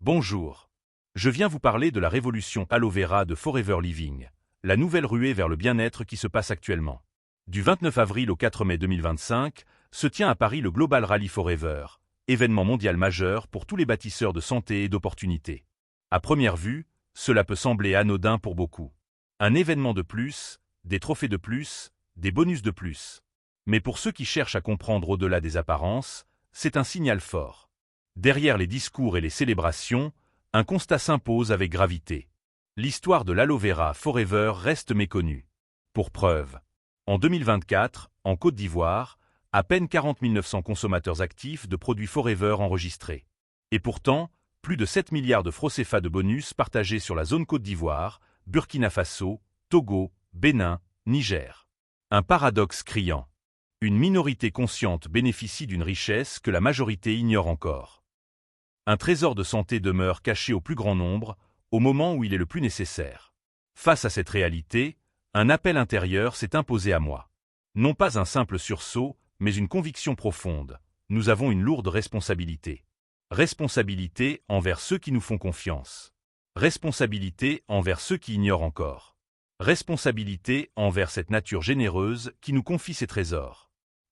Bonjour. Je viens vous parler de la révolution Aloe Vera de Forever Living, la nouvelle ruée vers le bien-être qui se passe actuellement. Du 29 avril au 4 mai 2025, se tient à Paris le Global Rally Forever, événement mondial majeur pour tous les bâtisseurs de santé et d'opportunités. À première vue, cela peut sembler anodin pour beaucoup. Un événement de plus, des trophées de plus, des bonus de plus. Mais pour ceux qui cherchent à comprendre au-delà des apparences, c'est un signal fort. Derrière les discours et les célébrations, un constat s'impose avec gravité. L'histoire de l'aloe vera Forever reste méconnue. Pour preuve, en 2024, en Côte d'Ivoire, à peine 40 900 consommateurs actifs de produits Forever enregistrés. Et pourtant, plus de 7 milliards de francs CFA de bonus partagés sur la zone Côte d'Ivoire, Burkina Faso, Togo, Bénin, Niger. Un paradoxe criant. Une minorité consciente bénéficie d'une richesse que la majorité ignore encore. Un trésor de santé demeure caché au plus grand nombre, au moment où il est le plus nécessaire. Face à cette réalité, un appel intérieur s'est imposé à moi. Non pas un simple sursaut, mais une conviction profonde. Nous avons une lourde responsabilité. Responsabilité envers ceux qui nous font confiance. Responsabilité envers ceux qui ignorent encore. Responsabilité envers cette nature généreuse qui nous confie ses trésors.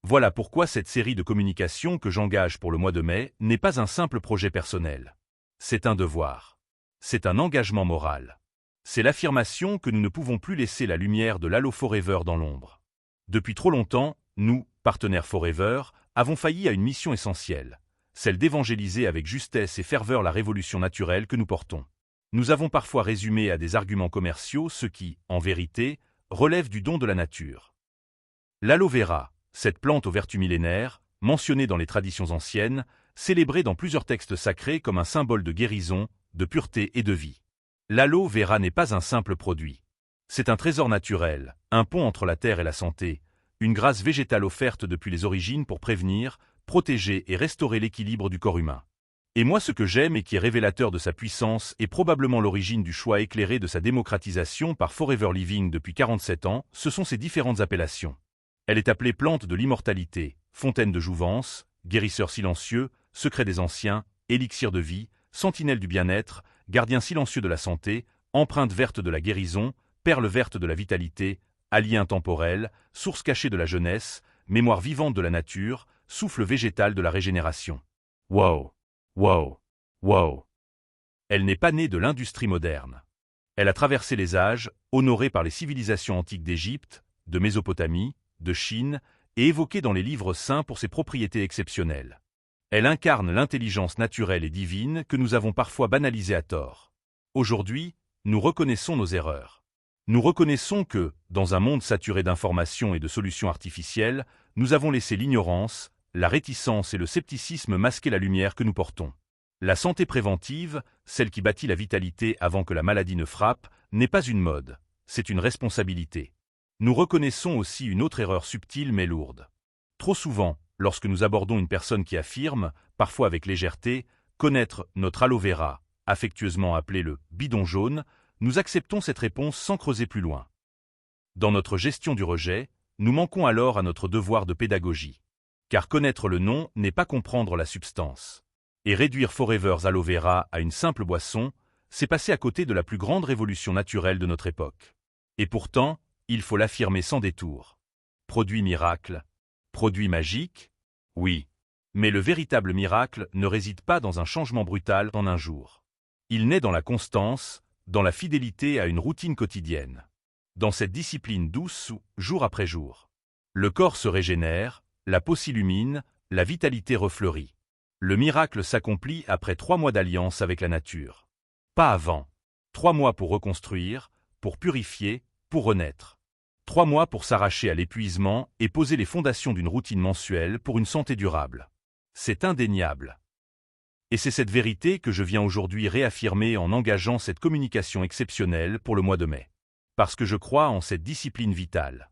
Voilà pourquoi cette série de communications que j'engage pour le mois de mai n'est pas un simple projet personnel. C'est un devoir. C'est un engagement moral. C'est l'affirmation que nous ne pouvons plus laisser la lumière de l'Aloe Forever dans l'ombre. Depuis trop longtemps, nous, partenaires Forever, avons failli à une mission essentielle, celle d'évangéliser avec justesse et ferveur la révolution naturelle que nous portons. Nous avons parfois résumé à des arguments commerciaux ce qui, en vérité, relève du don de la nature. L'aloe vera, cette plante aux vertus millénaires, mentionnée dans les traditions anciennes, célébrée dans plusieurs textes sacrés comme un symbole de guérison, de pureté et de vie. L'aloe vera n'est pas un simple produit. C'est un trésor naturel, un pont entre la terre et la santé, une grâce végétale offerte depuis les origines pour prévenir, protéger et restaurer l'équilibre du corps humain. Et moi ce que j'aime et qui est révélateur de sa puissance est probablement l'origine du choix éclairé de sa démocratisation par Forever Living depuis 47 ans, ce sont ses différentes appellations. Elle est appelée plante de l'immortalité, fontaine de jouvence, guérisseur silencieux, secret des anciens, élixir de vie, sentinelle du bien-être, gardien silencieux de la santé, empreinte verte de la guérison, perle verte de la vitalité, allié intemporel, source cachée de la jeunesse, mémoire vivante de la nature, souffle végétal de la régénération. Wow! Wow! Wow! Elle n'est pas née de l'industrie moderne. Elle a traversé les âges, honorée par les civilisations antiques d'Égypte, de Mésopotamie, de Chine, et évoquée dans les livres saints pour ses propriétés exceptionnelles. Elle incarne l'intelligence naturelle et divine que nous avons parfois banalisée à tort. Aujourd'hui, nous reconnaissons nos erreurs. Nous reconnaissons que, dans un monde saturé d'informations et de solutions artificielles, nous avons laissé l'ignorance, la réticence et le scepticisme masquer la lumière que nous portons. La santé préventive, celle qui bâtit la vitalité avant que la maladie ne frappe, n'est pas une mode, c'est une responsabilité. Nous reconnaissons aussi une autre erreur subtile mais lourde. Trop souvent, lorsque nous abordons une personne qui affirme, parfois avec légèreté, connaître notre aloe vera, affectueusement appelé le bidon jaune, nous acceptons cette réponse sans creuser plus loin. Dans notre gestion du rejet, nous manquons alors à notre devoir de pédagogie. Car connaître le nom n'est pas comprendre la substance. Et réduire Forever's aloe vera à une simple boisson, c'est passer à côté de la plus grande révolution naturelle de notre époque. Et pourtant, il faut l'affirmer sans détour. Produit miracle. Produit magique? Oui. Mais le véritable miracle ne réside pas dans un changement brutal en un jour. Il naît dans la constance, dans la fidélité à une routine quotidienne. Dans cette discipline douce, jour après jour. Le corps se régénère, la peau s'illumine, la vitalité refleurit. Le miracle s'accomplit après 3 mois d'alliance avec la nature. Pas avant. 3 mois pour reconstruire, pour purifier, pour renaître. 3 mois pour s'arracher à l'épuisement et poser les fondations d'une routine mensuelle pour une santé durable. C'est indéniable. Et c'est cette vérité que je viens aujourd'hui réaffirmer en engageant cette communication exceptionnelle pour le mois de mai. Parce que je crois en cette discipline vitale.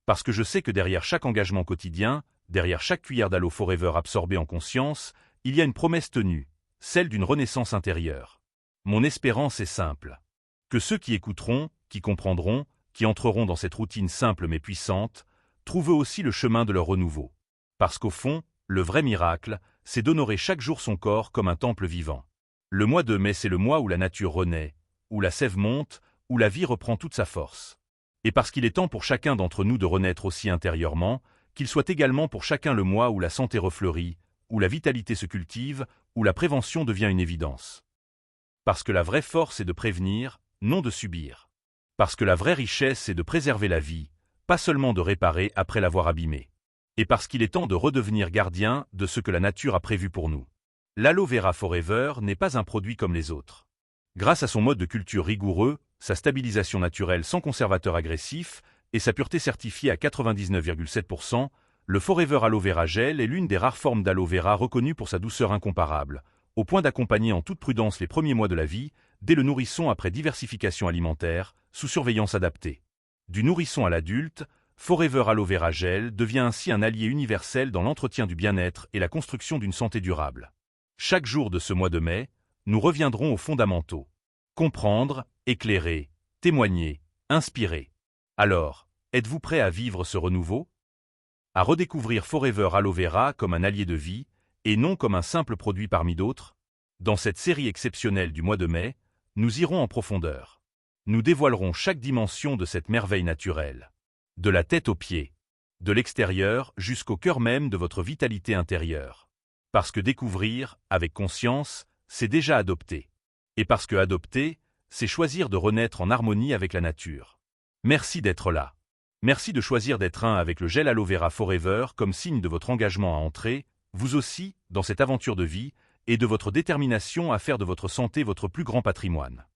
Parce que je sais que derrière chaque engagement quotidien, derrière chaque cuillère d'Aloe Forever absorbée en conscience, il y a une promesse tenue, celle d'une renaissance intérieure. Mon espérance est simple. Que ceux qui écouteront, qui comprendront, qui entreront dans cette routine simple mais puissante, trouvent aussi le chemin de leur renouveau. Parce qu'au fond, le vrai miracle, c'est d'honorer chaque jour son corps comme un temple vivant. Le mois de mai, c'est le mois où la nature renaît, où la sève monte, où la vie reprend toute sa force. Et parce qu'il est temps pour chacun d'entre nous de renaître aussi intérieurement, qu'il soit également pour chacun le mois où la santé refleurit, où la vitalité se cultive, où la prévention devient une évidence. Parce que la vraie force est de prévenir, non de subir. Parce que la vraie richesse c'est de préserver la vie, pas seulement de réparer après l'avoir abîmée. Et parce qu'il est temps de redevenir gardien de ce que la nature a prévu pour nous. L'Aloe Vera Forever n'est pas un produit comme les autres. Grâce à son mode de culture rigoureux, sa stabilisation naturelle sans conservateur agressif et sa pureté certifiée à 99,7%, le Forever Aloe Vera Gel est l'une des rares formes d'aloe vera reconnues pour sa douceur incomparable, au point d'accompagner en toute prudence les premiers mois de la vie, dès le nourrisson après diversification alimentaire, sous surveillance adaptée. Du nourrisson à l'adulte, Forever Aloe Vera Gel devient ainsi un allié universel dans l'entretien du bien-être et la construction d'une santé durable. Chaque jour de ce mois de mai, nous reviendrons aux fondamentaux. Comprendre, éclairer, témoigner, inspirer. Alors, êtes-vous prêt à vivre ce renouveau? À redécouvrir Forever Aloe Vera comme un allié de vie, et non comme un simple produit parmi d'autres? Dans cette série exceptionnelle du mois de mai, nous irons en profondeur. Nous dévoilerons chaque dimension de cette merveille naturelle. De la tête aux pieds. De l'extérieur jusqu'au cœur même de votre vitalité intérieure. Parce que découvrir, avec conscience, c'est déjà adopter. Et parce que adopter, c'est choisir de renaître en harmonie avec la nature. Merci d'être là. Merci de choisir d'être un avec le gel Aloe Vera Forever comme signe de votre engagement à entrer, vous aussi, dans cette aventure de vie, et de votre détermination à faire de votre santé votre plus grand patrimoine.